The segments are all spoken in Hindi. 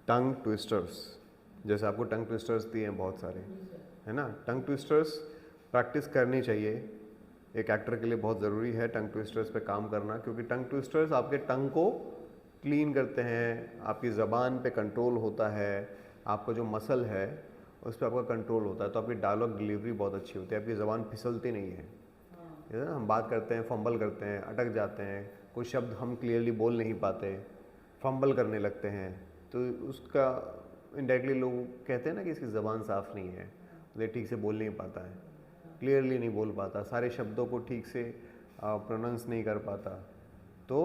टंग ट्विस्टर्स, जैसे आपको टंग ट्विस्टर्स दिए हैं बहुत सारे, है ना। टंग ट्विस्टर्स प्रैक्टिस करनी चाहिए, एक एक्टर के लिए बहुत ज़रूरी है टंग ट्विस्टर्स पे काम करना, क्योंकि टंग ट्विस्टर्स आपके टंग को क्लीन करते हैं, आपकी ज़बान पे कंट्रोल होता है, आपका जो मसल है उस पर आपका कंट्रोल होता है, तो आपकी डायलॉग डिलीवरी बहुत अच्छी होती है, आपकी ज़बान फिसलती नहीं है। है ना, हम बात करते हैं, फंबल करते हैं, अटक जाते हैं, कोई शब्द हम क्लियरली बोल नहीं पाते, फंबल करने लगते हैं, तो उसका इनडायरेक्टली लोग कहते हैं ना कि इसकी ज़बान साफ़ नहीं है, ये ठीक से बोल नहीं पाता है, क्लियरली नहीं बोल पाता, सारे शब्दों को ठीक से प्रोनाउंस नहीं कर पाता। तो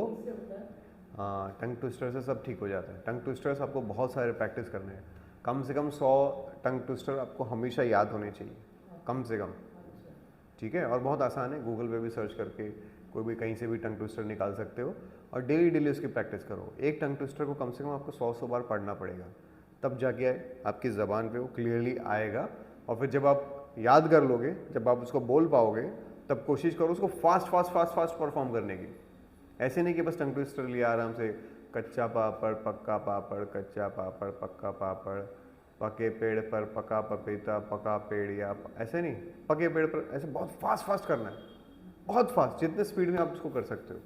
टंग ट्विस्टर से सब ठीक हो जाता है। टंग ट्विस्टर्स आपको बहुत सारे प्रैक्टिस करने हैं, कम से कम 100 टंग ट्विस्टर आपको हमेशा याद होने चाहिए, कम से कम। ठीक है, और बहुत आसान है, गूगल पे भी सर्च करके कोई भी कहीं से भी टंग ट्विस्टर निकाल सकते हो, और डेली डेली उसकी प्रैक्टिस करो। एक टंग ट्विस्टर को कम से कम आपको 100 बार पढ़ना पड़ेगा, तब जाके आपकी ज़बान पे वो क्लियरली आएगा। और फिर जब आप याद कर लोगे, जब आप उसको बोल पाओगे, तब कोशिश करो उसको fast fast fast fast perform करने की। ऐसे नहीं कि बस टंग ट्विस्टर लिया आराम से, कच्चा पापड़ पक्का पापड़, कच्चा पापड़ पक्का पापड़, पके पेड़ पर पका पपीता, पका पेड़, या ऐसे नहीं, पके पेड़ पर, ऐसे बहुत फास्ट फास्ट करना है, बहुत फास्ट, जितने स्पीड में आप उसको कर सकते हो।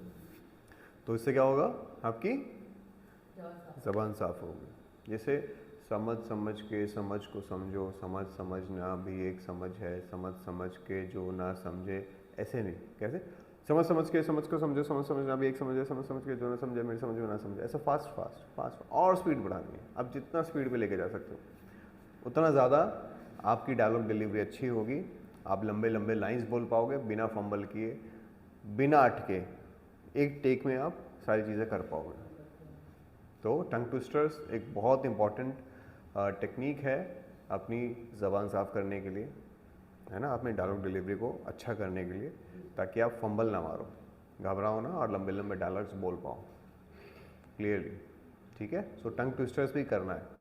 तो इससे क्या होगा, आपकी ज़बान साफ होगी। जैसे समझ समझ के समझ को समझो, समझ समझना भी एक समझ है, समझ समझ के जो ना समझे, ऐसे नहीं, कैसे, समझ समझ के समझ को समझो, समझ समझना भी एक समझ है, समझ समझ के जो ना समझे मेरी समझ में ना समझे, ऐसा फास्ट फास्ट फास्ट, और स्पीड बढ़ानी है। आप जितना स्पीड पे लेके जा सकते हो उतना ज़्यादा आपकी डायलॉग डिलीवरी अच्छी होगी, आप लंबे लंबे लाइंस बोल पाओगे बिना फंबल किए, बिना अटके, एक टेक में आप सारी चीज़ें कर पाओगे। तो टंग ट्विस्टर्स एक बहुत इंपॉर्टेंट टेक्निक है अपनी ज़बान साफ़ करने के लिए, है ना, अपनी डायलॉग डिलीवरी को अच्छा करने के लिए, ताकि आप फंबल ना मारो, घबराओ ना, और लंबे लंबे डायलॉग्स बोल पाओ क्लियरली। ठीक है, सो टंग ट्विस्टर्स भी करना है।